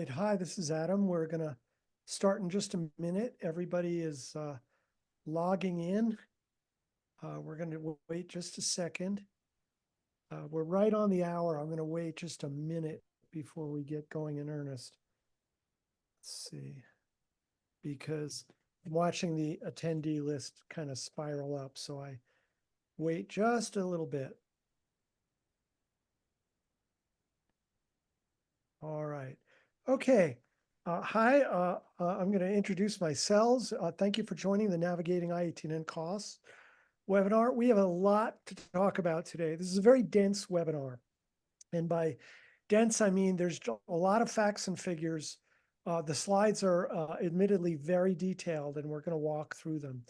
right. Hi, this is Adam. We're going to start in just a minute. Everybody is logging in. We're going to wait just a second. We're right on the hour. I'm going to wait just a minute before we get going in earnest. Let's see, because I'm watching the attendee list kind of spiral up. So I wait just a little bit. All right. Okay. Hi, I'm going to introduce myself. Thank you for joining the Navigating i18n Costs webinar. We have a lot to talk about today. This is a very dense webinar. And by dense, I mean there's a lot of facts and figures. The slides are admittedly very detailed, and we're going to walk through them.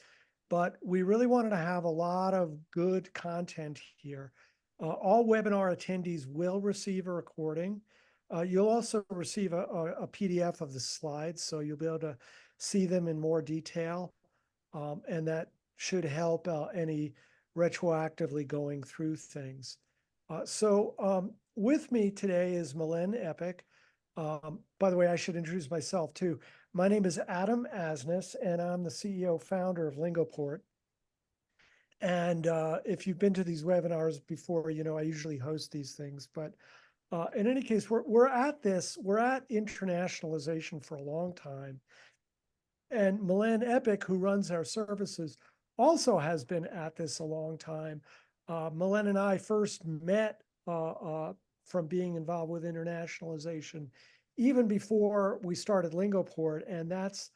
But we really wanted to have a lot of good content here. All webinar attendees will receive a recording. You'll also receive a PDF of the slides, so you'll be able to see them in more detail. And that should help any retroactively going through things. With me today is Milen Epik. By the way, I should introduce myself too. My name is Adam Asnes, and I'm the CEO founder of Lingoport. And if you've been to these webinars before, you know I usually host these things. But in any case, we're at internationalization for a long time. And Milen Epik, who runs our services, also has been at this a long time. Milen and I first met from being involved with internationalization, even before we started Lingoport, and that's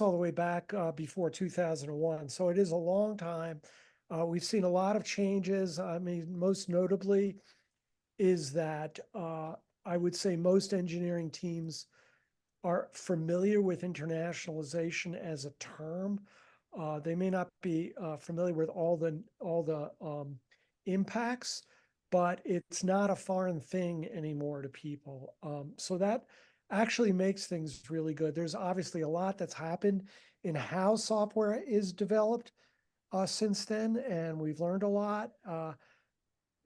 all the way back before 2001. So it is a long time. We've seen a lot of changes. I mean, most notably is that I would say most engineering teams are familiar with internationalization as a term. They may not be familiar with all the impacts, but it's not a foreign thing anymore to people. So that actually makes things really good. There's obviously a lot that's happened in how software is developed since then, and we've learned a lot.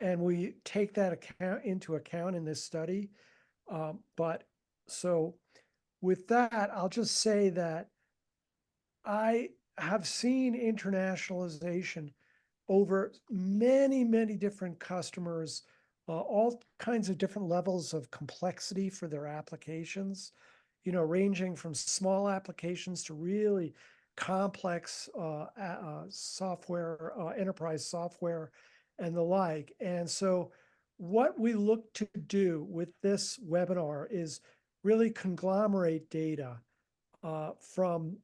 And we take that into account in this study. But so with that, I'll just say that I have seen internationalization over many, many different customers, all kinds of different levels of complexity for their applications, you know, ranging from small applications to really complex software, enterprise software, and the like. And so what we look to do with this webinar is really conglomerate data from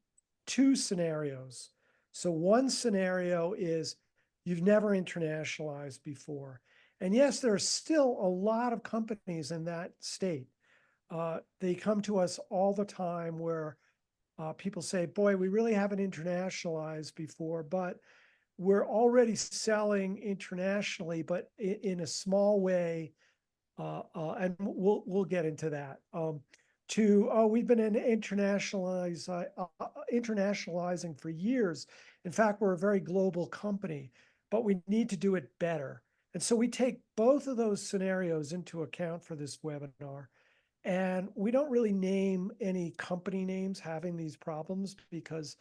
two scenarios. So one scenario is you've never internationalized before. And yes, there are still a lot of companies in that state. They come to us all the time where people say, boy, we really haven't internationalized before, but we're already selling internationally, but in a small way. And we'll get into that. We've been internationalizing for years. In fact, we're a very global company, but we need to do it better. And so we take both of those scenarios into account for this webinar. And we don't really name any company names having these problems because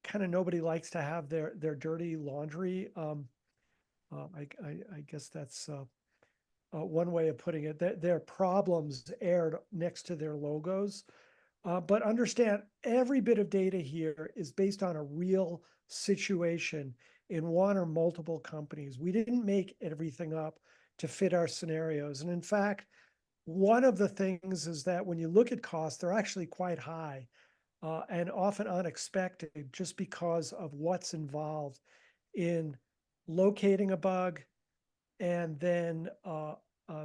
kind of nobody likes to have their dirty laundry. I guess that's one way of putting it. Their problems aired next to their logos. But understand, every bit of data here is based on a real situation in one or multiple companies. We didn't make everything up to fit our scenarios. And in fact, one of the things is that when you look at costs, they're actually quite high and often unexpected just because of what's involved in locating a bug and then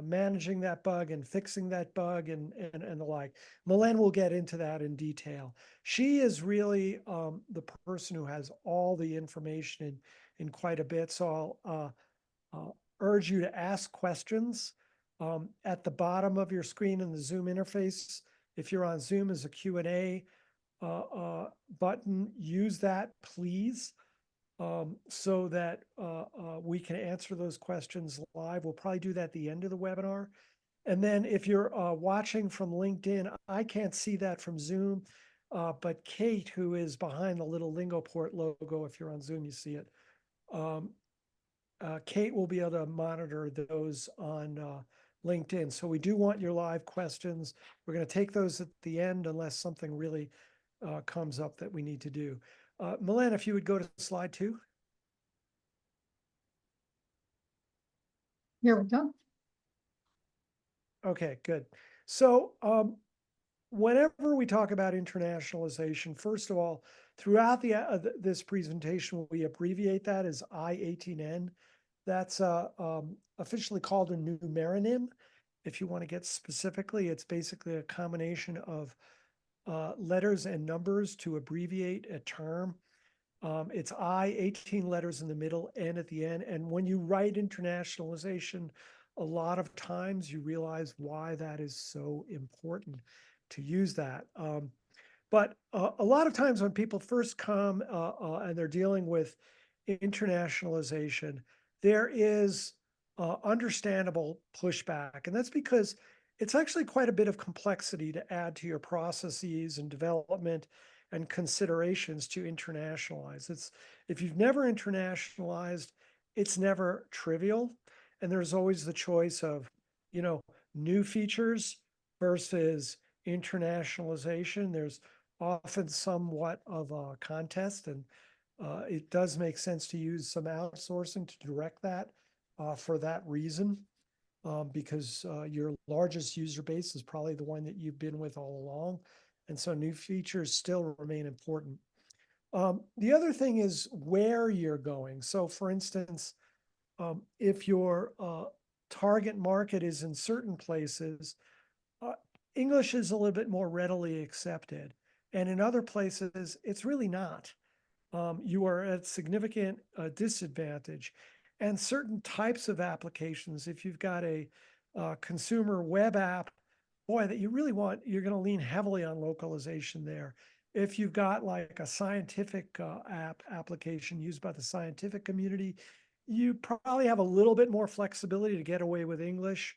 managing that bug and fixing that bug and the like. Milen will get into that in detail. She is really the person who has all the information in quite a bit. So I'll urge you to ask questions. At the bottom of your screen in the Zoom interface, if you're on Zoom, is a Q&A button. Use that, please, so that we can answer those questions live. We'll probably do that at the end of the webinar. And then if you're watching from LinkedIn, I can't see that from Zoom, but Kate, who is behind the little Lingoport logo, if you're on Zoom, you see it. Kate will be able to monitor those on LinkedIn. So we do want your live questions. We're going to take those at the end unless something really comes up that we need to do. Milen, if you would go to slide 2. Here we go. Okay, good. So whenever we talk about internationalization, first of all, throughout this presentation, we abbreviate that as i18n. That's officially called a numeronym. If you want to get specifically, it's basically a combination of letters and numbers to abbreviate a term. It's 18 letters in the middle, N at the end. And when you write internationalization, a lot of times you realize why that is so important to use that. But a lot of times when people first come and they're dealing with internationalization, there is understandable pushback. And that's because it's actually quite a bit of complexity to add to your processes and development and considerations to internationalize. If you've never internationalized, it's never trivial. And there's always the choice of, new features versus internationalization. There's often somewhat of a contest, and it does make sense to use some outsourcing to direct that for that reason, because your largest user base is probably the one that you've been with all along. And so new features still remain important. The other thing is where you're going. So for instance, if your target market is in certain places, English is a little bit more readily accepted. And in other places, it's really not. You are at significant disadvantage. And certain types of applications, if you've got a consumer web app, boy, that you really want, you're going to lean heavily on localization there. If you've got like a scientific application used by the scientific community, you probably have a little bit more flexibility to get away with English.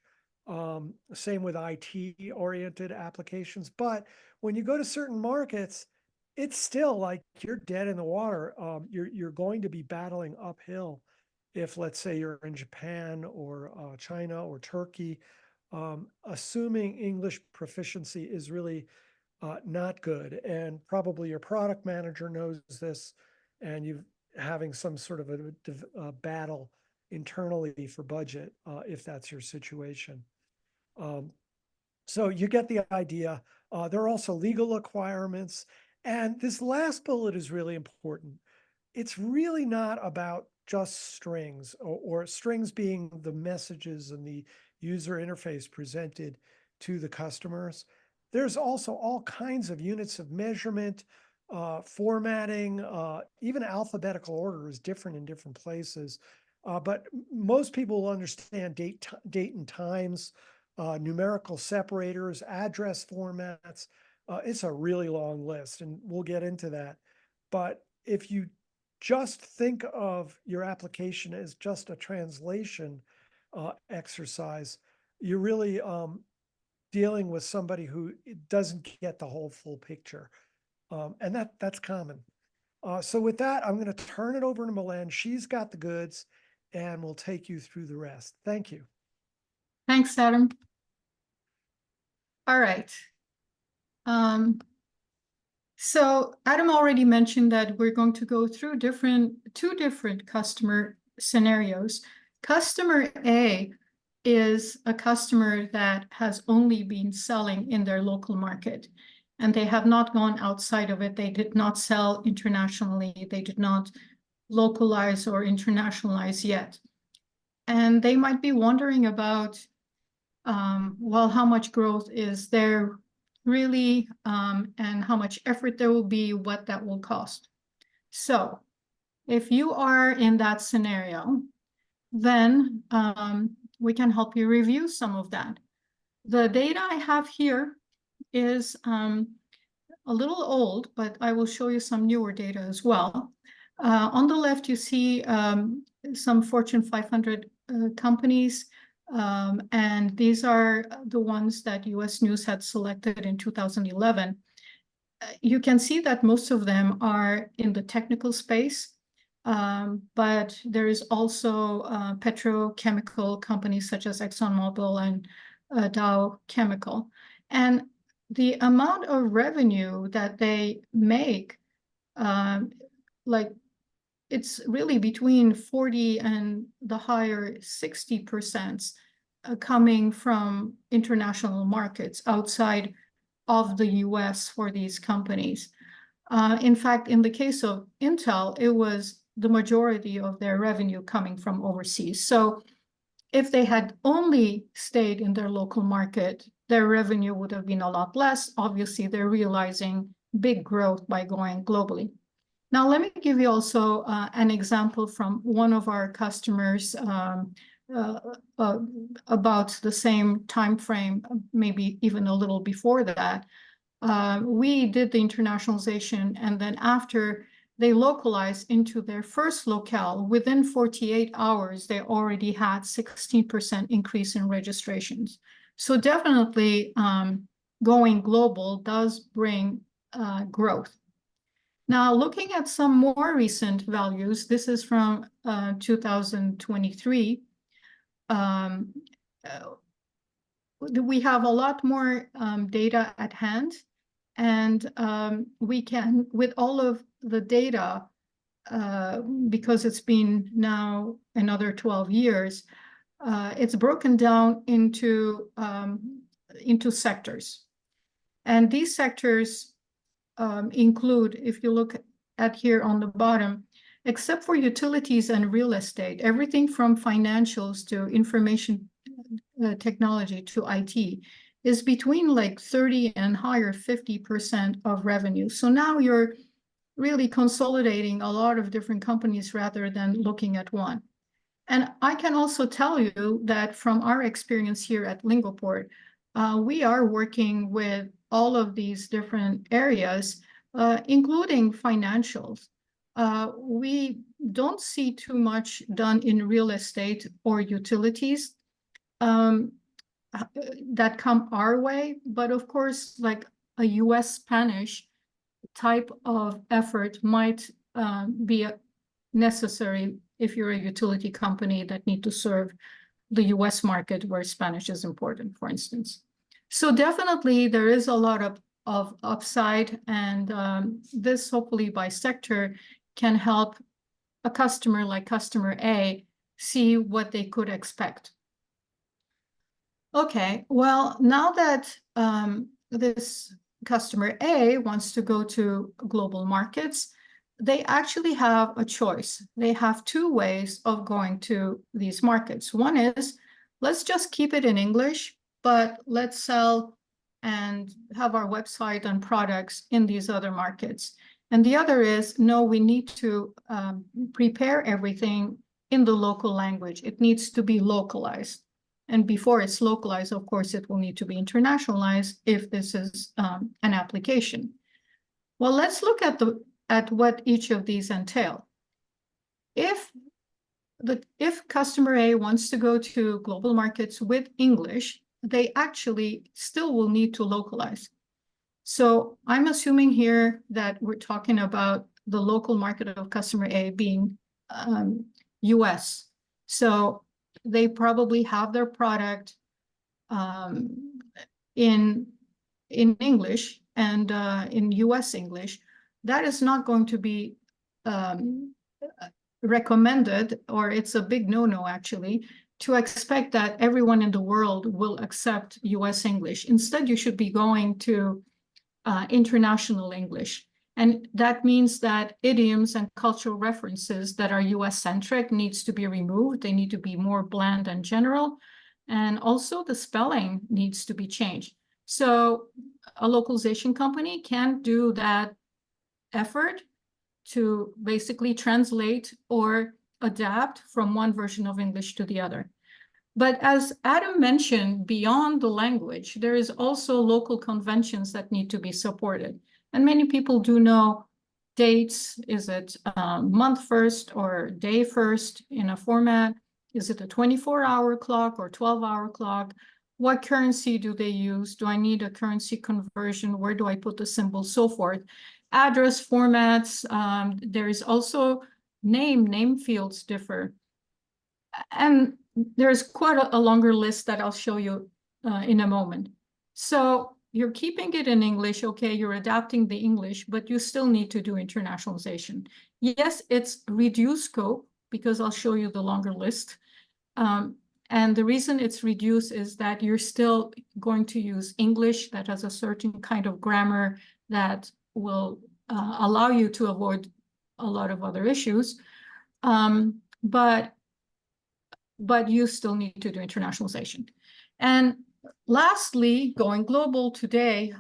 Same with IT-oriented applications. But when you go to certain markets, it's still like you're dead in the water. You're going to be battling uphill if, let's say, you're in Japan or China or Turkey. Assuming English proficiency is really not good, and probably your product manager knows this, and you're having some sort of a battle internally for budget if that's your situation. So you get the idea. There are also legal requirements. And this last bullet is really important. It's really not about just strings or strings being the messages and the user interface presented to the customers. There's also all kinds of units of measurement, formatting, even alphabetical order is different in different places. But most people will understand date and times, numerical separators, address formats. It's a really long list, and we'll get into that. But if you just think of your application as just a translation exercise, you're really dealing with somebody who doesn't get the whole full picture. And that's common. So with that, I'm going to turn it over to Milen. She's got the goods, and we'll take you through the rest. Thank you. Thanks, Adam. All right. So Adam already mentioned that we're going to go through two different customer scenarios. Customer A is a customer that has only been selling in their local market, and they have not gone outside of it. They did not sell internationally. They did not localize or internationalize yet. And they might be wondering about, well, how much growth is there really, and how much effort there will be, what that will cost. So if you are in that scenario, then we can help you review some of that. The data I have here is a little old, but I will show you some newer data as well. On the left, you see some Fortune 500 companies And these are the ones that US News had selected in 2011. You can see that most of them are in the technical space, but there is also petrochemical companies such as ExxonMobil and Dow Chemical. And the amount of revenue that they make, like it's really between 40 and the higher 60% coming from international markets outside of the US for these companies. In fact, in the case of Intel, it was the majority of their revenue coming from overseas. So if they had only stayed in their local market, their revenue would have been a lot less. Obviously, they're realizing big growth by going globally. Now, let me give you also an example from one of our customers about the same time frame, maybe even a little before that. We did the internationalization, and then after they localized into their first locale, within 48 hours, they already had 16% increase in registrations. So definitely going global does bring growth. Now, looking at some more recent values, this is from 2023. We have a lot more data at hand, and we can, with all of the data, because it's been now another 12 years, it's broken down into sectors. And these sectors include, if you look at here on the bottom, except for utilities and real estate, everything from financials to information technology to IT is between like 30 and higher 50% of revenue. So now you're really consolidating a lot of different companies rather than looking at one. And I can also tell you that from our experience here at Lingoport, we are working with all of these different areas, including financials. We don't see too much done in real estate or utilities that come our way, but of course, like a US Spanish type of effort might be necessary if you're a utility company that need to serve the US market where Spanish is important, for instance. So definitely there is a lot of upside, and this hopefully by sector can help a customer like customer A see what they could expect. Okay, well, now that this customer A wants to go to global markets, they actually have a choice. They have two ways of going to these markets. One is, let's just keep it in English, but let's sell and have our website and products in these other markets. And the other is, no, we need to prepare everything in the local language. It needs to be localized. And before it's localized, of course, it will need to be internationalized if this is an application. Well, let's look at what each of these entail. If customer A wants to go to global markets with English, they actually still will need to localize. So I'm assuming here that we're talking about the local market of customer A being US. So they probably have their product in English and in US English. That is not going to be recommended, or it's a big no-no actually, to expect that everyone in the world will accept US English. Instead, you should be going to international English. And that means that idioms and cultural references that are US-centric needs to be removed. They need to be more bland and general. And also the spelling needs to be changed. So a localization company can do that effort to basically translate or adapt from one version of English to the other. But as Adam mentioned, beyond the language, there is also local conventions that need to be supported. And many people do know dates. Is it month first or day first in a format? Is it a 24-hour clock or 12-hour clock? What currency do they use? Do I need a currency conversion? Where do I put the symbol? So forth. Address formats. There is also name fields differ. And there's quite a longer list that I'll show you in a moment. So you're keeping it in English, okay, you're adapting the English, but you still need to do internationalization. Yes, it's reduced scope, because I'll show you the longer list. And the reason it's reduced is that you're still going to use English that has a certain kind of grammar that will allow you to avoid a lot of other issues. But you still need to do internationalization. And lastly, going global today,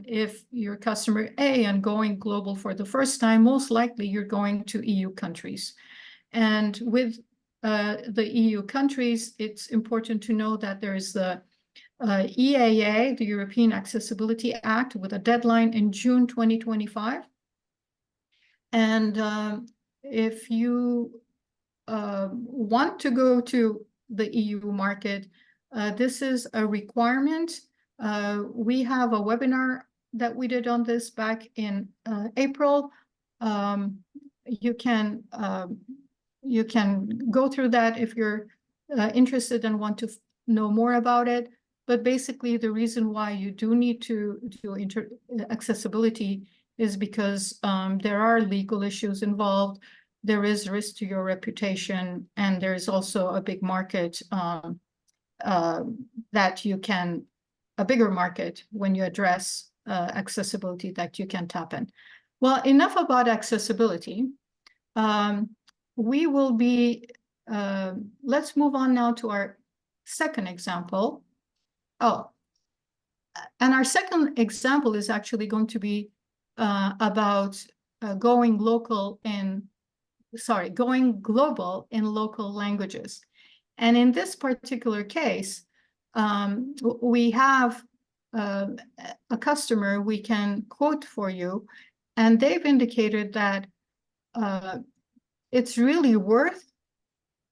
if you're customer A and going global for the first time, most likely you're going to EU countries. And with the EU countries, it's important to know that there is the EAA, the European Accessibility Act, with a deadline in June 2025. And if you want to go to the EU market, this is a requirement. We have a webinar that we did on this back in April. You can go through that if you're interested and want to know more about it. But basically, the reason why you do need to do accessibility is because there are legal issues involved. There is risk to your reputation, and there is also a big market that you can, a bigger market when you address accessibility that you can tap in. Well, enough about accessibility. We will be, let's move on now to our second example. Oh, and our second example is actually going to be about going global in local languages. And in this particular case, we have a customer we can quote for you, and they've indicated that it's really worth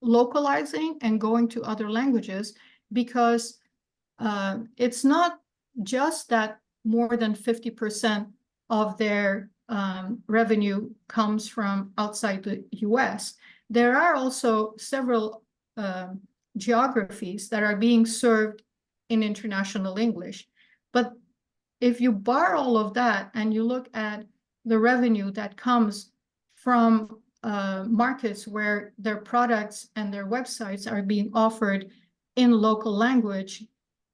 localizing and going to other languages, because it's not just that more than 50% of their revenue comes from outside the US. There are also several geographies that are being served in international English. But if you bar all of that and you look at the revenue that comes from markets where their products and their websites are being offered in local language,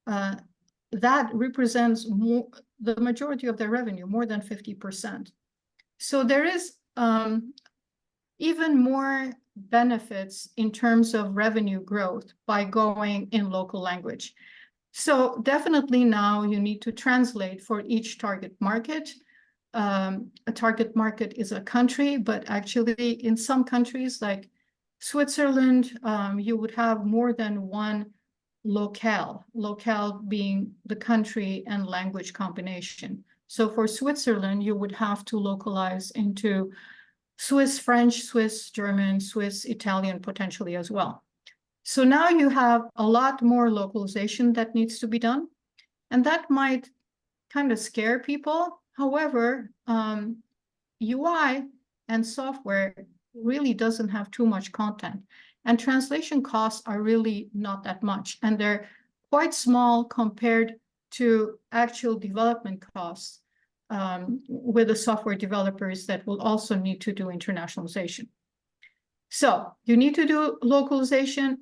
that represents the majority of their revenue, more than 50%. So there is even more benefits in terms of revenue growth by going in local language. So definitely now you need to translate for each target market. A target market is a country, but actually in some countries like Switzerland, you would have more than one locale being the country and language combination. So for Switzerland, you would have to localize into Swiss French, Swiss German, Swiss Italian potentially as well. So now you have a lot more localization that needs to be done, and that might kind of scare people. However, UI and software really doesn't have too much content, and translation costs are really not that much, and they're quite small compared to actual development costs with the software developers that will also need to do internationalization. So you need to do localization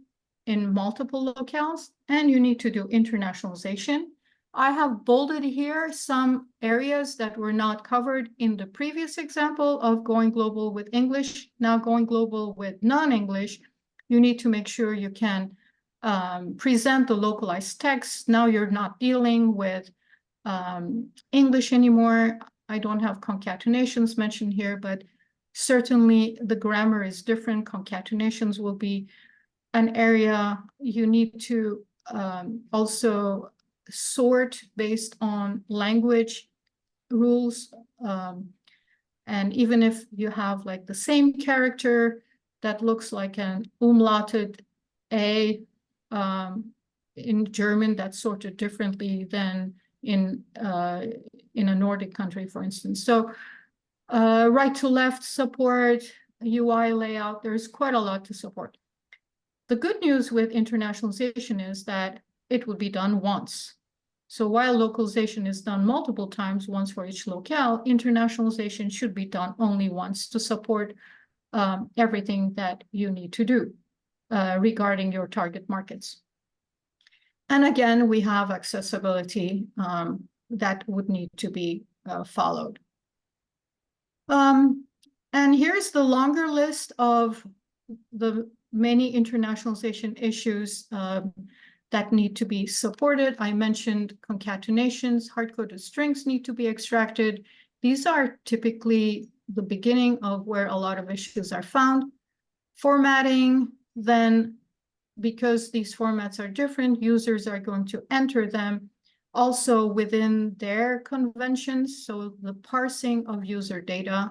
in multiple locales, and you need to do internationalization. I have bolded here some areas that were not covered in the previous example of going global with English. Now going global with non-English, you need to make sure you can present the localized text. Now you're not dealing with English anymore. I don't have concatenations mentioned here, but certainly the grammar is different. Concatenations will be an area. You need to also sort based on language rules. And even if you have like the same character that looks like an umlauted A in German that's sorted differently than in a Nordic country, for instance. So right to left support, UI layout, there's quite a lot to support. The good news with internationalization is that it will be done once. So while localization is done multiple times, once for each locale, internationalization should be done only once to support everything that you need to do regarding your target markets. And again, we have accessibility that would need to be followed. And here's the longer list of the many internationalization issues that need to be supported. I mentioned concatenations, hard-coded strings need to be extracted. These are typically the beginning of where a lot of issues are found. Formatting, then, because these formats are different, users are going to enter them also within their conventions. So the parsing of user data,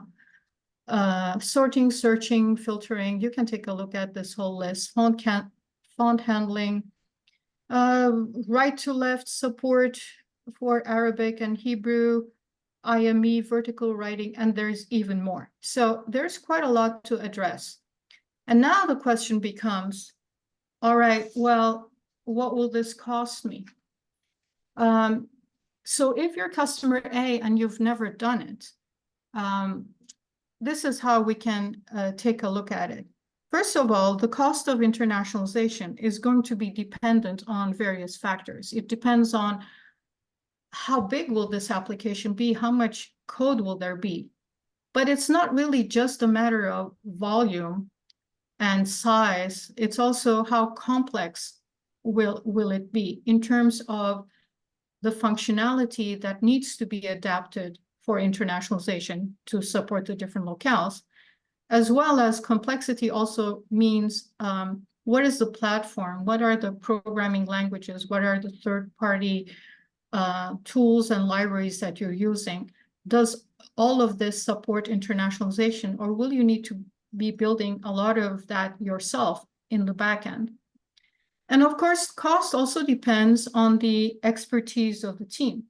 sorting, searching, filtering, you can take a look at this whole list, font handling, right to left support for Arabic and Hebrew, IME, vertical writing, and there's even more. So there's quite a lot to address. And now the question becomes, all right, well, what will this cost me? So if you're customer A and you've never done it, this is how we can take a look at it. First of all, the cost of internationalization is going to be dependent on various factors. It depends on how big will this application be, how much code will there be. But it's not really just a matter of volume and size. It's also how complex will it be in terms of the functionality that needs to be adapted for internationalization to support the different locales, as well as complexity also means what is the platform, what are the programming languages, what are the third-party tools and libraries that you're using. Does all of this support internationalization, or will you need to be building a lot of that yourself in the back end? And of course, cost also depends on the expertise of the team.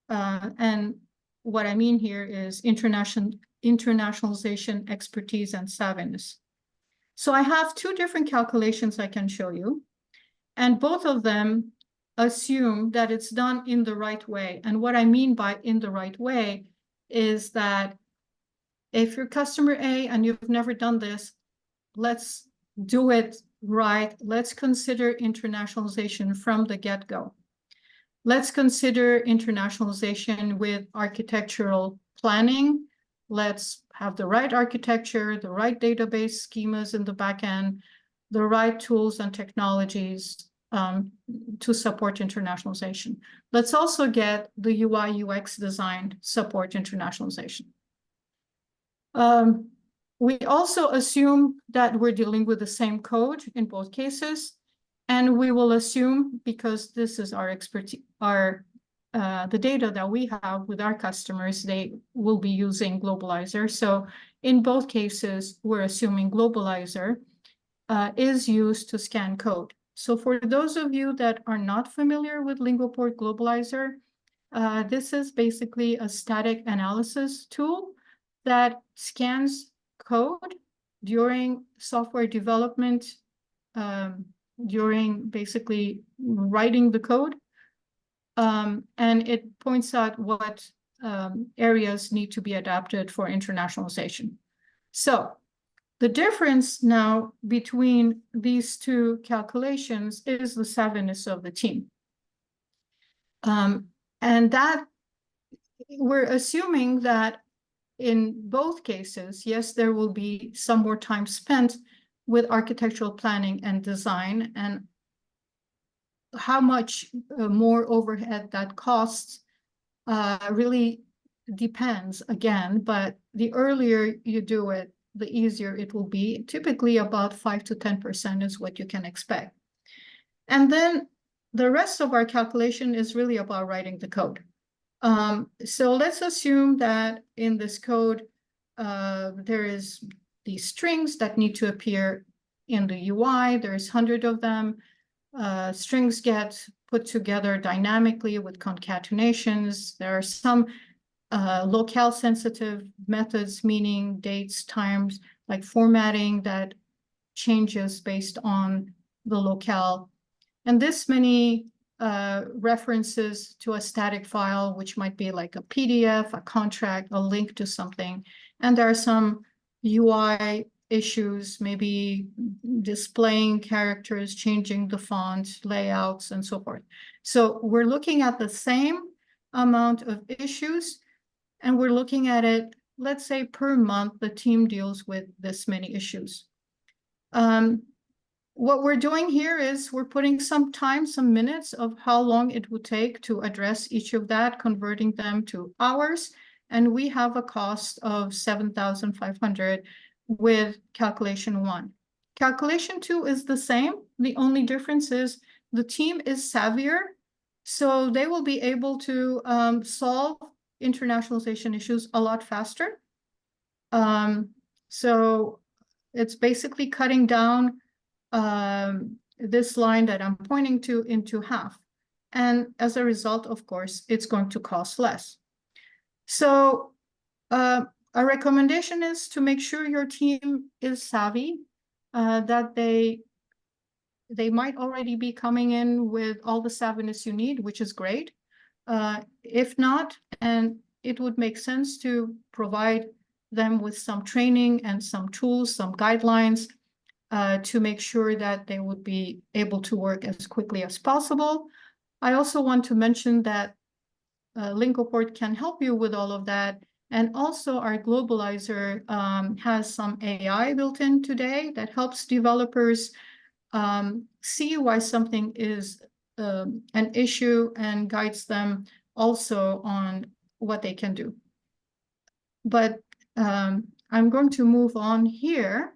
And what I mean here is internationalization expertise and savviness. So I have two different calculations I can show you, and both of them assume that it's done in the right way. And what I mean by in the right way is that if you're customer A and you've never done this, let's do it right. Let's consider internationalization from the get-go. Let's consider internationalization with architectural planning. Let's have the right architecture, the right database schemas in the backend, the right tools and technologies to support internationalization. Let's also get the UI UX design support internationalization. We also assume that we're dealing with the same code in both cases, and we will assume, because this is our expertise, the data that we have with our customers, they will be using Globalizer. So in both cases, we're assuming Globalizer is used to scan code. So for those of you that are not familiar with Lingoport Globalizer, this is basically a static analysis tool that scans code during software development, during basically writing the code. And it points out what areas need to be adapted for internationalization. So the difference now between these two calculations is the savviness of the team. And that we're assuming that in both cases, yes, there will be some more time spent with architectural planning and design, and how much more overhead that costs really depends again, but the earlier you do it, the easier it will be. Typically about 5 to 10% is what you can expect. And then the rest of our calculation is really about writing the code. So let's assume that in this code, there is these strings that need to appear in the UI. There's 100 of them. Strings get put together dynamically with concatenations. There are some locale sensitive methods, meaning dates, times, like formatting that changes based on the locale. And this many references to a static file, which might be like a PDF, a contract, a link to something. And there are some UI issues, maybe displaying characters, changing the font, layouts, and so forth. So we're looking at the same amount of issues, and we're looking at it, let's say per month, the team deals with this many issues. What we're doing here is we're putting some time, some minutes of how long it would take to address each of that, converting them to hours. And we have a cost of 7,500 with calculation 1. Calculation 2 is the same. The only difference is the team is savvier, so they will be able to solve internationalization issues a lot faster. So it's basically cutting down this line that I'm pointing to into half. And as a result, of course, it's going to cost less. So a recommendation is to make sure your team is savvy, that they might already be coming in with all the savviness you need, which is great. If not, and it would make sense to provide them with some training and some tools, some guidelines, to make sure that they would be able to work as quickly as possible. I also want to mention that Lingoport can help you with all of that. And also our globalizer has some AI built in today that helps developers see why something is an issue and guides them also on what they can do. But I'm going to move on here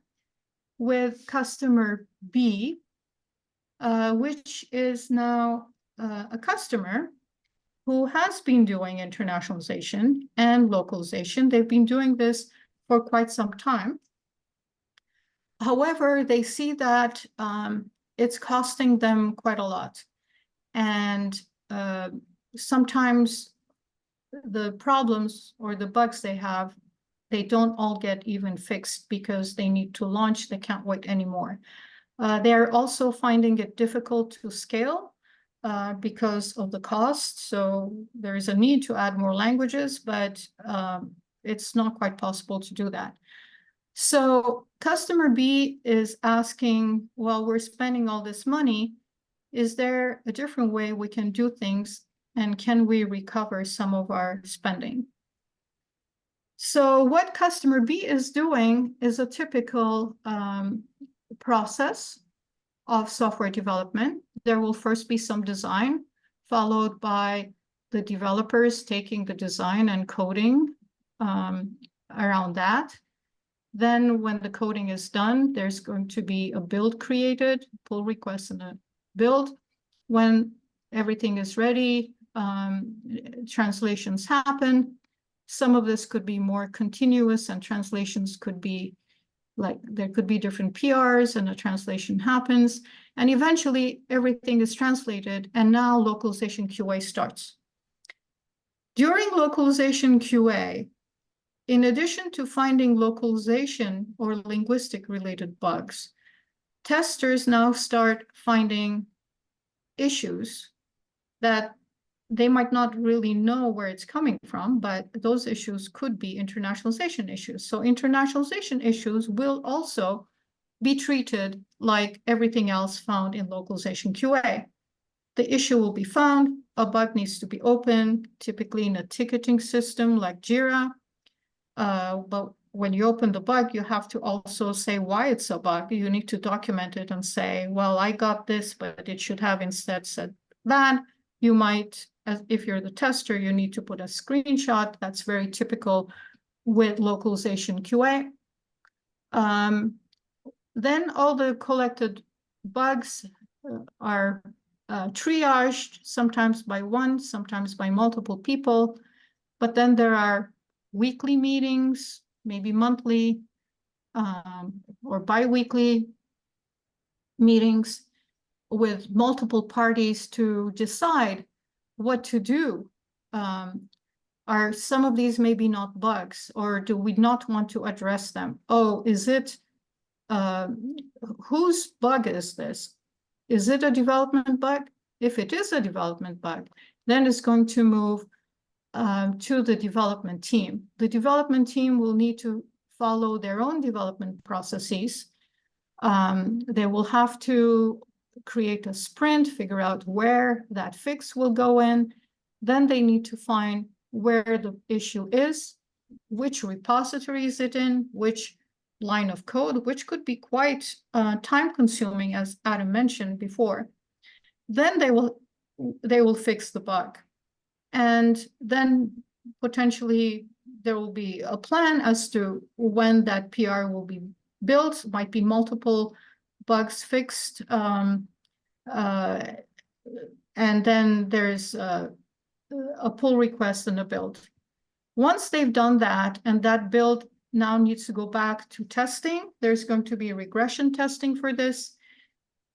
with customer B, which is now a customer who has been doing internationalization and localization. They've been doing this for quite some time. However, they see that it's costing them quite a lot. And sometimes the problems or the bugs they have, they don't all get even fixed because they need to launch, they can't wait anymore. They're also finding it difficult to scale because of the cost. So there is a need to add more languages, but it's not quite possible to do that. So customer B is asking, well, we're spending all this money. Is there a different way we can do things? And can we recover some of our spending? So what customer B is doing is a typical process of software development. There will first be some design, followed by the developers taking the design and coding around that. Then when the coding is done, there's going to be a build created, pull request and a build. When everything is ready, translations happen. Some of this could be more continuous, and translations could be like, there could be different PRs and a translation happens. And eventually everything is translated, and now localization QA starts. During localization QA, in addition to finding localization or linguistic related bugs, testers now start finding issues that they might not really know where it's coming from, but those issues could be internationalization issues. So internationalization issues will also be treated like everything else found in localization QA. The issue will be found, a bug needs to be opened, typically in a ticketing system like Jira. But when you open the bug, you have to also say why it's a bug. You need to document it and say, well, I got this, but it should have instead said that. You might, if you're the tester, you need to put a screenshot. That's very typical with localization QA. Then all the collected bugs are triaged, sometimes by one, sometimes by multiple people. But then there are weekly meetings, maybe monthly or bi-weekly, meetings with multiple parties to decide what to do. Are some of these maybe not bugs, or do we not want to address them? Oh, is it, whose bug is this? Is it a development bug? If it is a development bug, then it's going to move to the development team. The development team will need to follow their own development processes. They will have to create a sprint, figure out where that fix will go in. Then they need to find where the issue is, which repository is it in, which line of code, which could be quite time consuming, as Adam mentioned before. Then they will fix the bug. And then potentially there will be a plan as to when that PR will be built, might be multiple bugs fixed. And then there's a pull request and a build. Once they've done that, and that build now needs to go back to testing, there's going to be regression testing for this.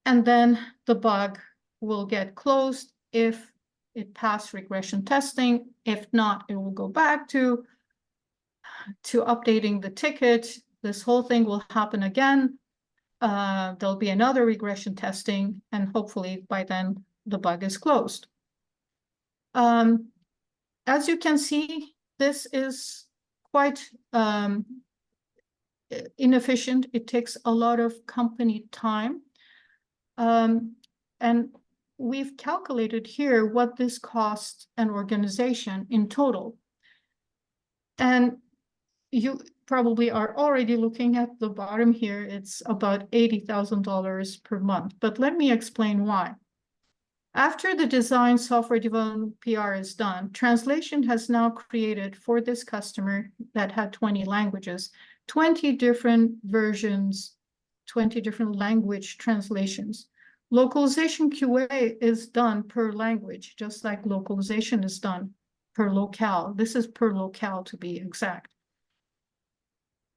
And then the bug will get closed if it passed regression testing. If not, it will go back to updating the ticket. This whole thing will happen again. There'll be another regression testing, and hopefully by then the bug is closed. As you can see, this is quite inefficient. It takes a lot of company time. And we've calculated here what this costs an organization in total. And you probably are already looking at the bottom here. It's about $80,000 per month. But let me explain why. After the design software development PR is done, translation has now created for this customer that had 20 languages, 20 different versions, 20 different language translations. Localization QA is done per language, just like localization is done per locale. This is per locale to be exact.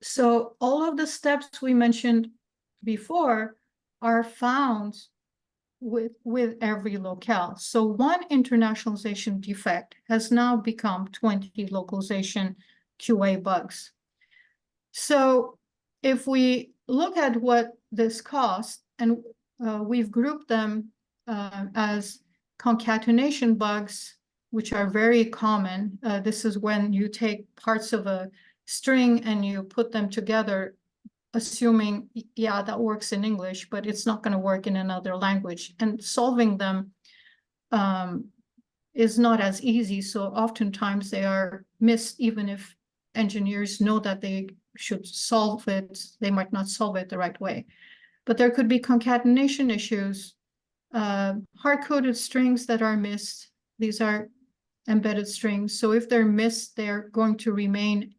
So all of the steps we mentioned before are found with every locale. So one internationalization defect has now become 20 localization QA bugs. So if we look at what this costs, and we've grouped them as concatenation bugs, which are very common. This is when you take parts of a string and you put them together, assuming, yeah, that works in English, but it's not going to work in another language. And solving them is not as easy. So oftentimes they are missed, even if engineers know that they should solve it, they might not solve it the right way. But there could be concatenation issues, hard-coded strings that are missed. These are embedded strings. So if they're missed, they're going to remain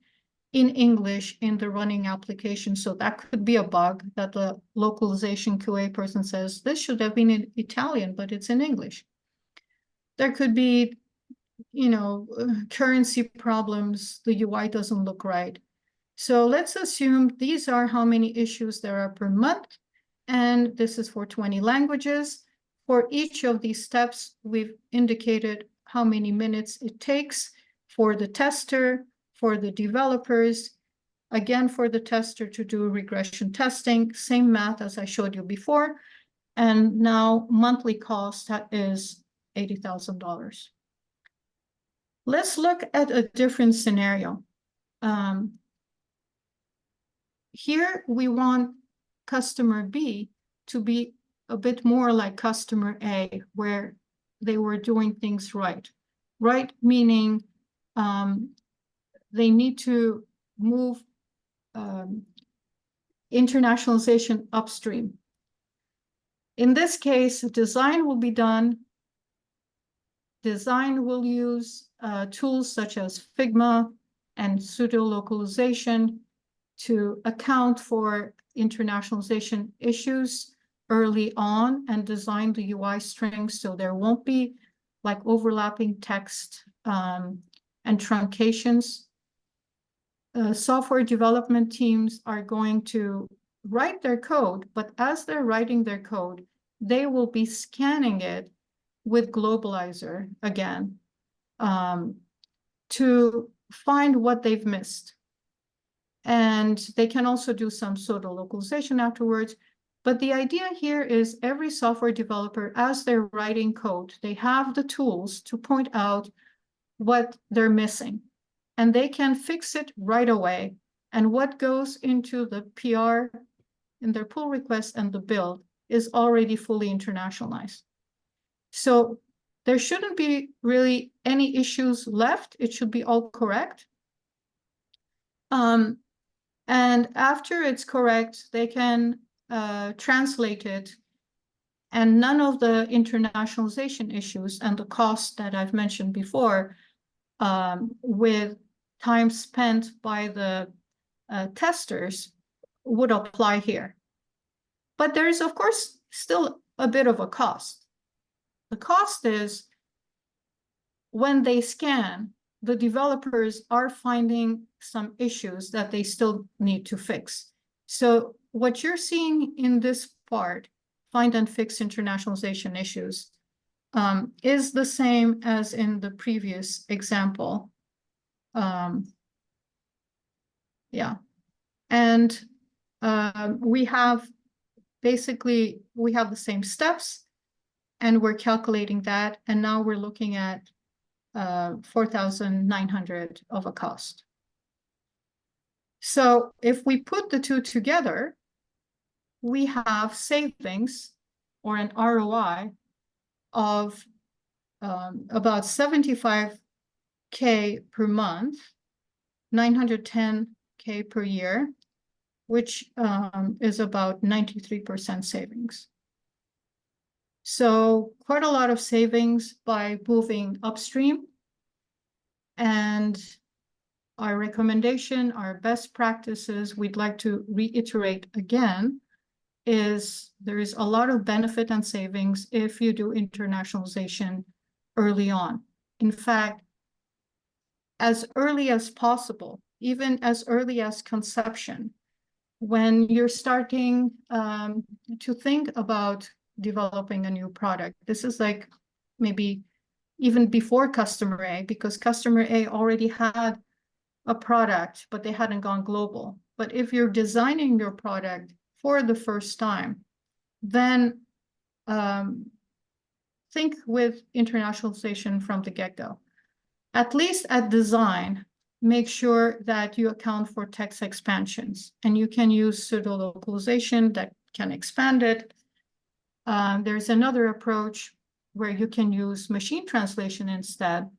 in English in the running application. So that could be a bug that the localization QA person says, this should have been in Italian, but it's in English. There could be, currency problems. The UI doesn't look right. So let's assume these are how many issues there are per month. And this is for 20 languages. For each of these steps, we've indicated how many minutes it takes for the tester, for the developers, again, for the tester to do regression testing, same math as I showed you before. And now monthly cost is $80,000. Let's look at a different scenario. Here we want customer B to be a bit more like customer A, where they were doing things right. Right meaning they need to move internationalization upstream. In this case, design will be done. Design will use tools such as Figma and pseudo-localization to account for internationalization issues early on and design the UI strings so there won't be like overlapping text and truncations. Software development teams are going to write their code, but as they're writing their code, they will be scanning it with Globalizer again to find what they've missed. And they can also do some pseudo localization afterwards. But the idea here is every software developer, as they're writing code, they have the tools to point out what they're missing, and they can fix it right away. And what goes into the PR in their pull request and the build is already fully internationalized. So there shouldn't be really any issues left. It should be all correct. And after it's correct, they can translate it, and none of the internationalization issues and the cost that I've mentioned before with time spent by the testers would apply here. But there is, of course, still a bit of a cost. The cost is when they scan, the developers are finding some issues that they still need to fix. So what you're seeing in this part, find and fix internationalization issues, is the same as in the previous example. Yeah, and we have the same steps, and we're calculating that, and now we're looking at 4,900 of a cost. So if we put the two together, we have savings or an ROI of about 75K per month, 910K per year, which is about 93% savings. So quite a lot of savings by moving upstream. And our recommendation, our best practices, we'd like to reiterate again, is there is a lot of benefit and savings if you do internationalization early on. In fact, as early as possible, even as early as conception, when you're starting to think about developing a new product. This is like maybe even before customer A, because customer A already had a product, but they hadn't gone global. But if you're designing your product for the first time, then think with internationalization from the get-go. At least at design, make sure that you account for text expansions, and you can use pseudo localization that can expand it. There's another approach where you can use machine translation instead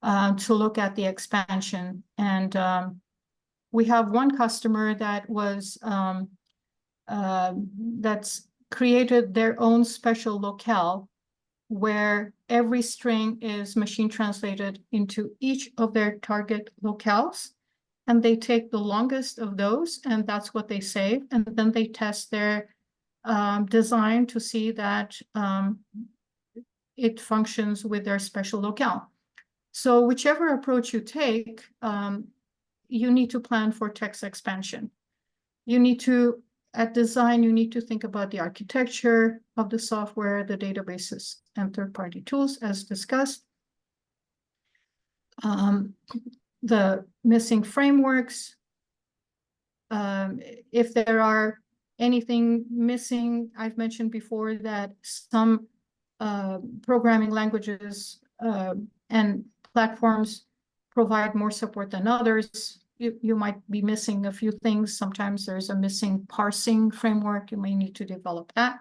to look at the expansion. And we have one customer that was that's created their own special locale where every string is machine translated into each of their target locales, and they take the longest of those, and that's what they save, and then they test their design to see that it functions with their special locale. So whichever approach you take, you need to plan for text expansion. You need to, at design, you need to think about the architecture of the software, the databases, and third-party tools, as discussed. The missing frameworks. If there are anything missing, I've mentioned before that some programming languages and platforms provide more support than others. You might be missing a few things. Sometimes there's a missing parsing framework. You may need to develop that.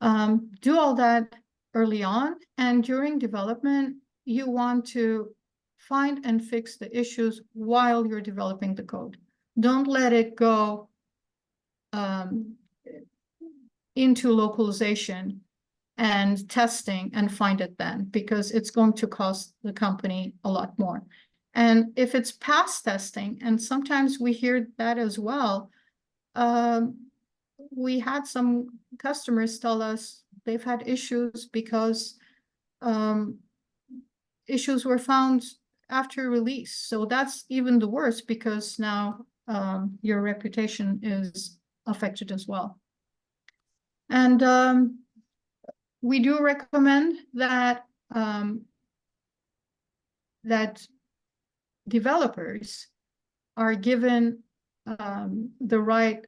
Do all that early on, and during development, you want to find and fix the issues while you're developing the code. Don't let it go into localization and testing and find it then, because it's going to cost the company a lot more. And if it's past testing, and sometimes we hear that as well, we had some customers tell us they've had issues because issues were found after release. So that's even the worst, because now your reputation is affected as well. And we do recommend that that developers are given the right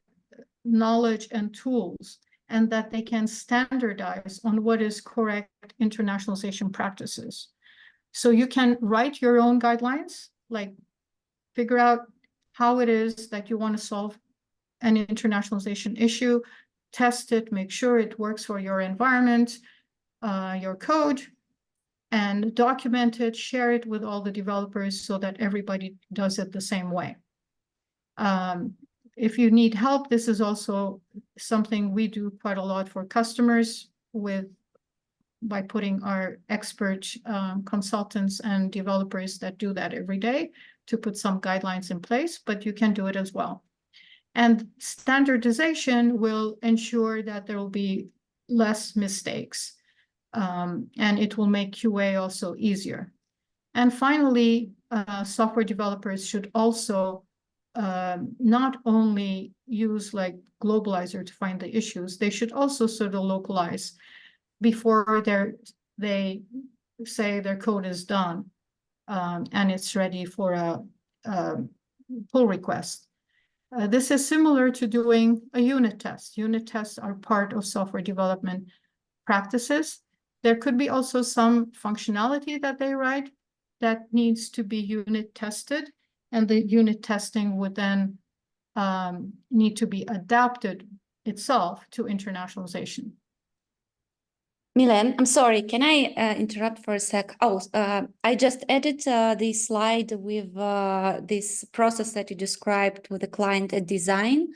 knowledge and tools, and that they can standardize on what is correct internationalization practices. So you can write your own guidelines, like figure out how it is that you want to solve an internationalization issue, test it, make sure it works for your environment, your code, and document it, share it with all the developers so that everybody does it the same way. If you need help, this is also something we do quite a lot for customers by putting our expert consultants and developers that do that every day to put some guidelines in place, but you can do it as well. And standardization will ensure that there will be less mistakes, and it will make QA also easier. And finally, software developers should also not only use like Globalizer to find the issues, they should also sort of localize before they say their code is done and it's ready for a pull request. This is similar to doing a unit test. Unit tests are part of software development practices. There could be also some functionality that they write that needs to be unit tested, and the unit testing would then need to be adapted itself to internationalization. Milen, I'm sorry, can I interrupt for a sec? Oh, I just added the slide with this process that you described with the client at design,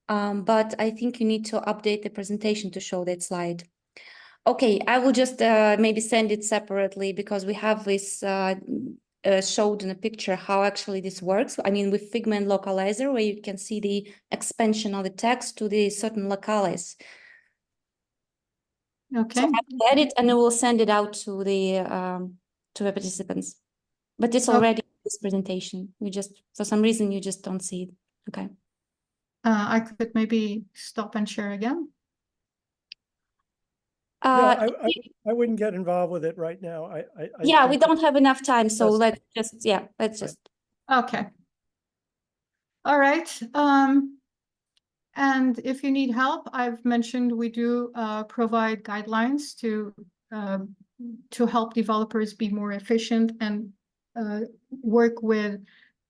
but I think you need to update the presentation to show that slide. Okay, I will just maybe send it separately because we have this showed in a picture how actually this works. I mean, with Figma and Localizer, where you can see the expansion of the text to the certain locales. Okay. So I'll edit and I will send it out to the participants. But it's already in this presentation. You just, for some reason, you just don't see it. Okay. I could maybe stop and share again. I wouldn't get involved with it right now. Yeah, we think don't have enough time, so that's- let's just. Okay. All right. And if you need help, I've mentioned we do provide guidelines to help developers be more efficient and work with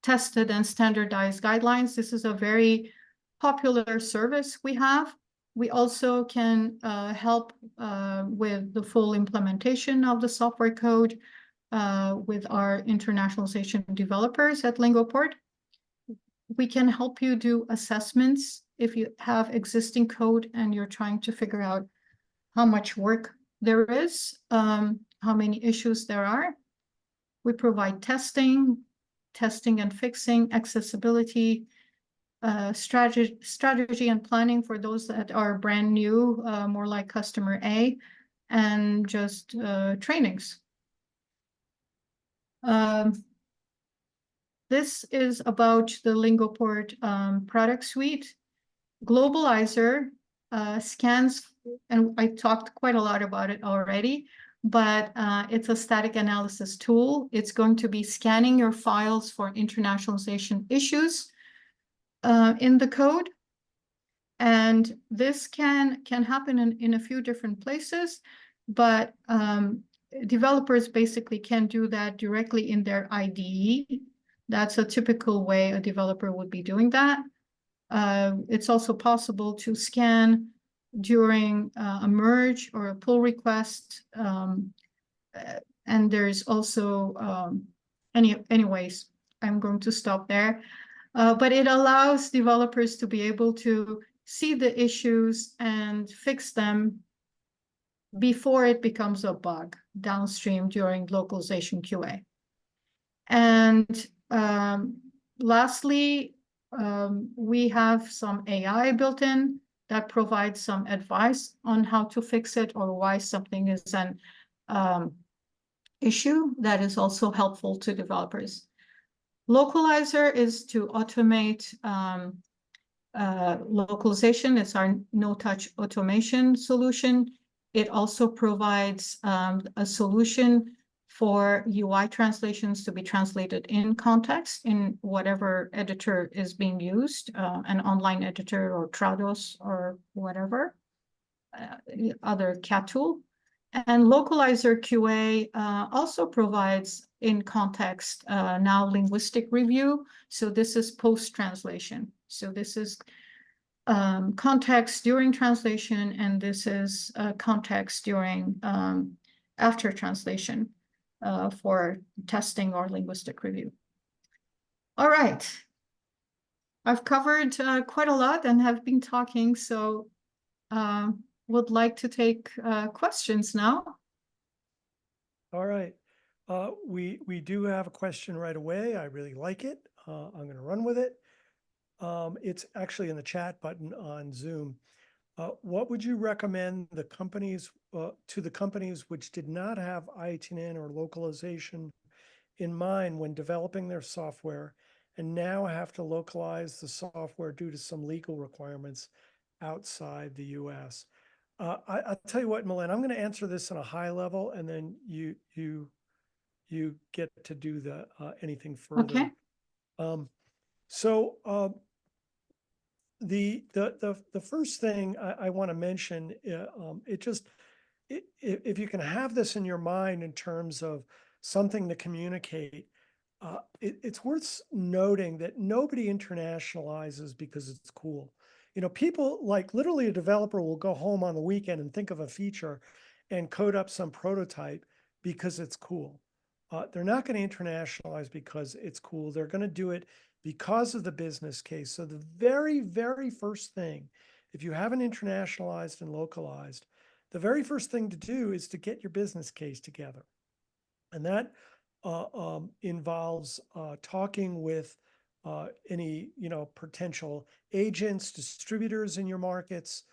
tested and standardized guidelines. This is a very popular service we have. We also can help with the full implementation of the software code with our internationalization developers at Lingoport. We can help you do assessments if you have existing code and you're trying to figure out how much work there is, how many issues there are. We provide testing and fixing, accessibility, strategy and planning for those that are brand new, more like customer A, and just trainings. This is about the Lingoport product suite. Globalizer scans, and I talked quite a lot about it already, but it's a static analysis tool. It's going to be scanning your files for internationalization issues in the code. And this can happen in a few different places, but developers basically can do that directly in their IDE. That's a typical way a developer would be doing that. It's also possible to scan during a merge or a pull request. And there's also, anyways, I'm going to stop there. But it allows developers to be able to see the issues and fix them before it becomes a bug downstream during localization QA. And lastly, we have some AI built in that provides some advice on how to fix it or why something is an issue that is also helpful to developers. Localizer is to automate localization. It's our no-touch automation solution. It also provides a solution for UI translations to be translated in context in whatever editor is being used, an online editor or Trados or whatever, other CAT tool. And Localizer QA also provides in context now linguistic review. So this is post-translation. So this is context during translation, and this is context during after translation for testing or linguistic review. All right. I've covered quite a lot and have been talking, so would like to take questions now. All right. We do have a question right away. I really like it. I'm going to run with it. It's actually in the chat button on Zoom. What would you recommend the companies to the companies which did not have i18n or localization in mind when developing their software and now have to localize the software due to some legal requirements outside the US? I'll tell you what, Milen, I'm going to answer this on a high level, and then you get to do the anything further. Okay. The first thing I want to mention, if you can have this in your mind in terms of something to communicate, it's worth noting that nobody internationalizes because it's cool. You know, people, like, literally a developer will go home on the weekend and think of a feature and code up some prototype because it's cool. They're not going to internationalize because it's cool. They're going to do it because of the business case. So the very, very first thing, if you haven't internationalized and localized, the very first thing to do is to get your business case together. And that involves talking with any, potential agents, distributors in your markets.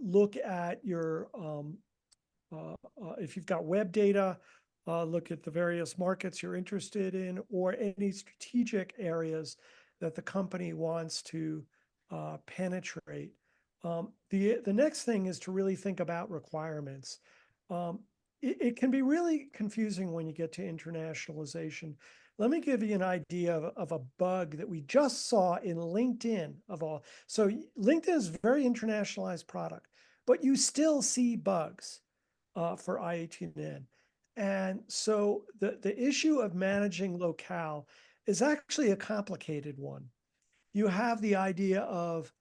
Look at your, if you've got web data, look at the various markets you're interested in, or any strategic areas that the company wants to penetrate. The next thing is to really think about requirements. It can be really confusing when you get to internationalization. Let me give you an idea of a bug that we just saw in LinkedIn of all. So LinkedIn is a very internationalized product, but you still see bugs for i18n. And so the issue of managing locale is actually a complicated one. You have the idea of,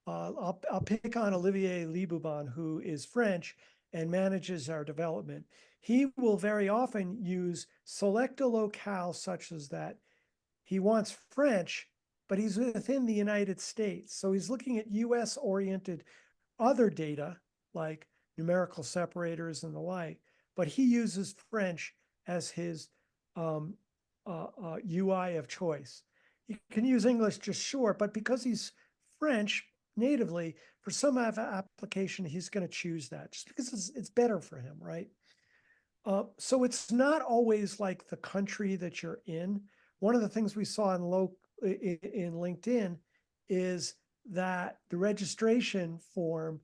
I'll pick on Olivier Liboubon, who is French and manages our development. He will very often use select a locale such as that. He wants French, but he's within the United States. So he's looking at US-oriented other data like numerical separators and the like, but he uses French as his UI of choice. He can use English just short, but because he's French natively, for some application, he's going to choose that just because it's better for him, right? So it's not always like the country that you're in. One of the things we saw in LinkedIn is that the registration form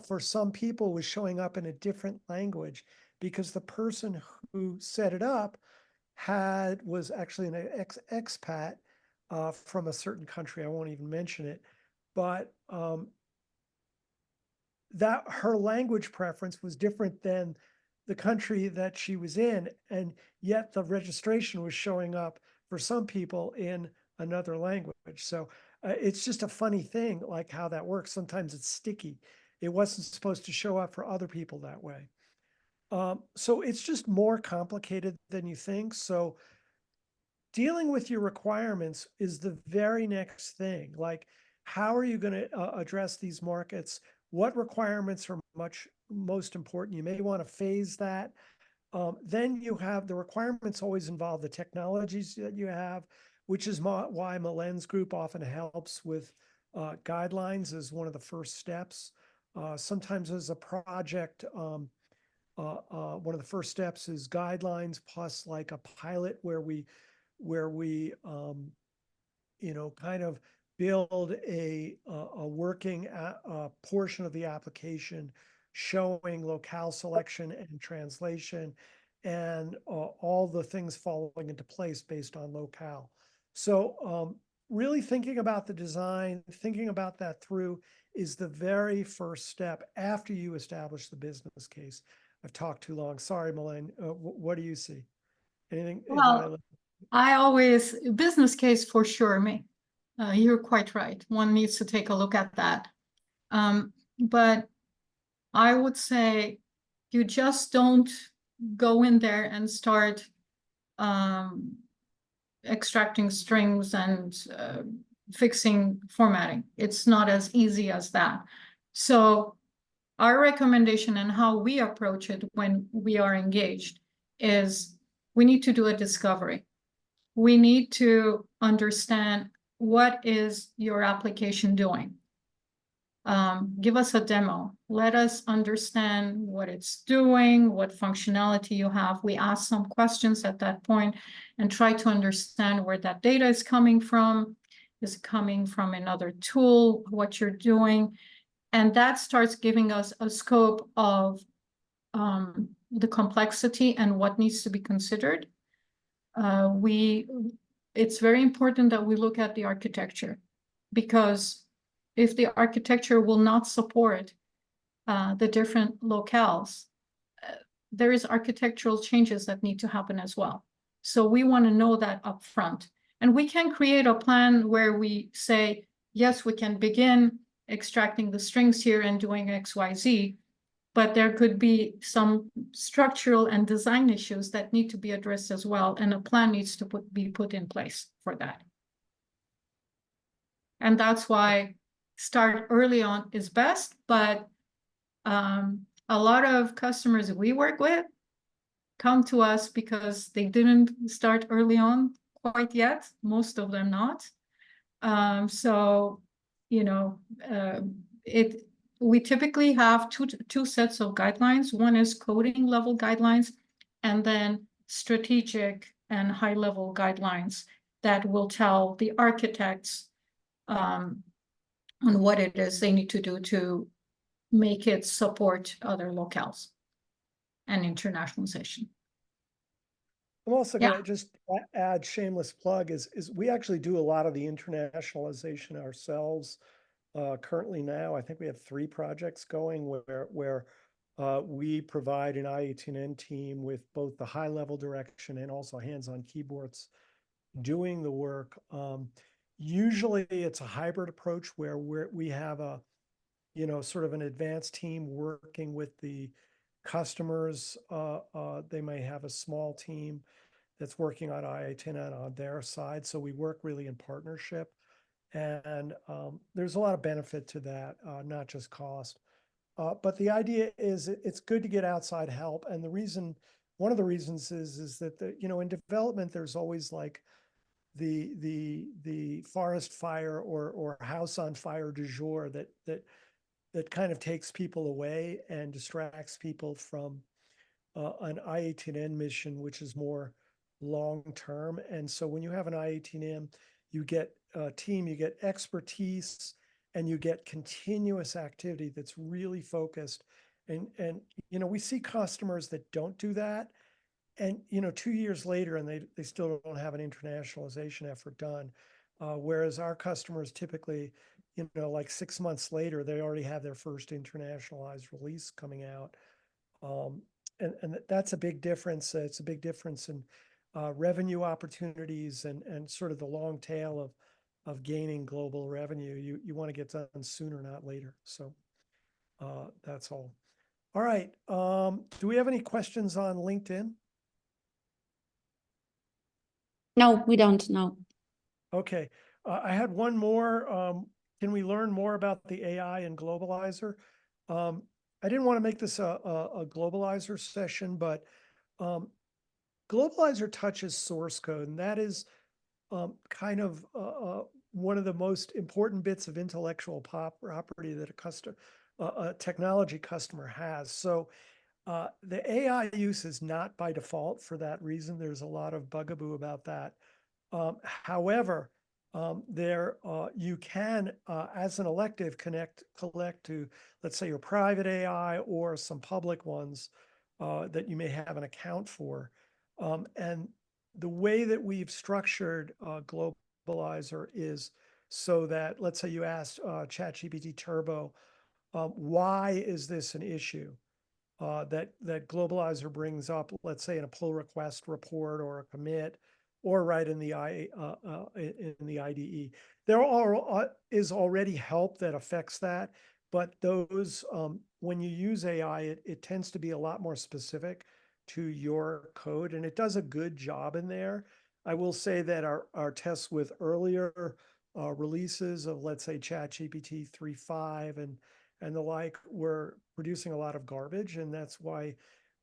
for some people was showing up in a different language because the person who set it up was actually an expat from a certain country. I won't even mention it, but that her language preference was different than the country that she was in, and yet the registration was showing up for some people in another language. So it's just a funny thing, like how that works. Sometimes it's sticky. It wasn't supposed to show up for other people that way. So it's just more complicated than you think. So dealing with your requirements is the very next thing. Like, how are you going to address these markets? What requirements are most important? You may want to phase that. Then you have the requirements always involve the technologies that you have, which is why Milen's group often helps with guidelines as one of the first steps. Sometimes as a project, one of the first steps is guidelines plus like a pilot where we kind of build a working portion of the application showing locale selection and translation and all the things falling into place based on locale. So really thinking about the design, thinking about that through is the very first step after you establish the business case. I've talked too long. Sorry, Milen. What do you see? Anything? Well, business case for sure, me. You're quite right. One needs to take a look at that. But I would say you just don't go in there and start extracting strings and fixing formatting. It's not as easy as that. So our recommendation and how we approach it when we are engaged is we need to do a discovery. We need to understand what is your application doing. Give us a demo. Let us understand what it's doing, what functionality you have. We ask some questions at that point and try to understand where that data is coming from. Is it coming from another tool, what you're doing? And that starts giving us a scope of the complexity and what needs to be considered. It's very important that we look at the architecture, because if the architecture will not support the different locales, there is architectural changes that need to happen as well. So we want to know that upfront. And we can create a plan where we say, yes, we can begin extracting the strings here and doing XYZ, but there could be some structural and design issues that need to be addressed as well, and a plan needs to be put in place for that. And that's why start early on is best, but a lot of customers we work with come to us because they didn't start early on quite yet, most of them not. So, you know, we typically have two sets of guidelines. One is coding level guidelines, and then strategic and high level guidelines that will tell the architects on what it is they need to do to make it support other locales and internationalization. I'm also going to just add shameless plug is we actually do a lot of the internationalization ourselves currently now. I think we have 3 projects going where we provide an i18n team with both the high level direction and also hands-on keyboards doing the work. Usually it's a hybrid approach where we have a, sort of an advanced team working with the customers. They may have a small team that's working on i18n on their side. So we work really in partnership. And there's a lot of benefit to that, not just cost. But the idea is it's good to get outside help. And one of the reasons is that in development, there's always like the forest fire or house on fire du jour that kind of takes people away and distracts people from an i18n mission, which is more long-term. And so when you have an i18n, you get a team, you get expertise, and you get continuous activity that's really focused. And we see customers that don't do that. And 2 years later, and they still don't have an internationalization effort done. Whereas our customers typically, like 6 months later, they already have their first internationalized release coming out. And that's a big difference. It's a big difference in revenue opportunities and sort of the long tail of gaining global revenue. You want to get done sooner, not later. So that's all. All right. Do we have any questions on LinkedIn? No, we don't know. Okay. I had one more. Can we learn more about the AI and Globalizer? I didn't want to make this a Globalizer session, but Globalizer touches source code, and that is kind of one of the most important bits of intellectual property that a technology customer has. So the AI use is not by default for that reason. There's a lot of bugaboo about that However, you can, as an elective, collect to, let's say, your private AI or some public ones that you may have an account for. And the way that we've structured Globalizer is so that, let's say you asked ChatGPT Turbo, why is this an issue? That Globalizer brings up, let's say in a pull request report or a commit, or right in the IDE. There is already help that affects that, but those when you use AI, it tends to be a lot more specific to your code, and it does a good job in there. I will say that our tests with earlier releases of, let's say, ChatGPT 3.5 and the like, were producing a lot of garbage, and that's why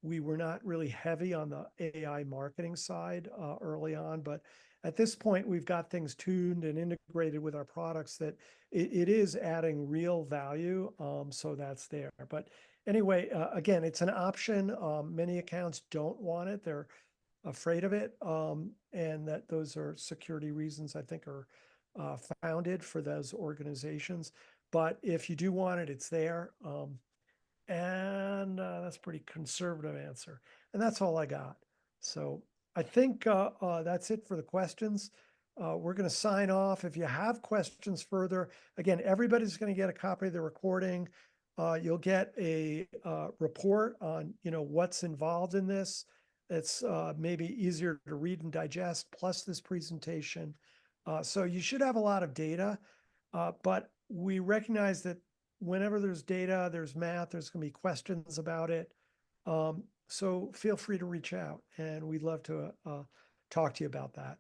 we were not really heavy on the AI marketing side early on. But at this point, we've got things tuned and integrated with our products that it is adding real value. So that's there. But anyway, again, it's an option. Many accounts don't want it. They're afraid of it. And that those are security reasons, I think, are founded for those organizations. But if you do want it, it's there. And that's a pretty conservative answer. And that's all I got. So I think that's it for the questions. We're going to sign off. If you have questions further, again, everybody's going to get a copy of the recording. You'll get a report on, what's involved in this. It's maybe easier to read and digest, plus this presentation. So you should have a lot of data, but we recognize that whenever there's data, there's math, there's going to be questions about it. So feel free to reach out, and we'd love to talk to you about that.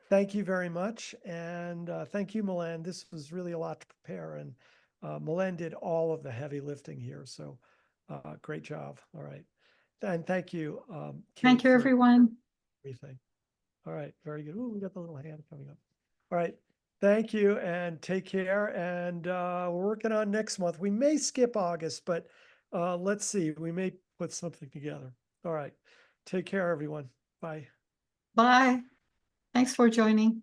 Thank you very much. And thank you, Milen. This was really a lot to prepare, and Milen did all of the heavy lifting here. So great job. All right. And thank you, Kate, Thank you, for everyone. everything. All right. Very good. Ooh, we got the little hand coming up. All right. Thank you, and take care. And we're working on next month. We may skip August, but let's see. We may put something together. All right. Take care, everyone. Bye. Bye. Thanks for joining.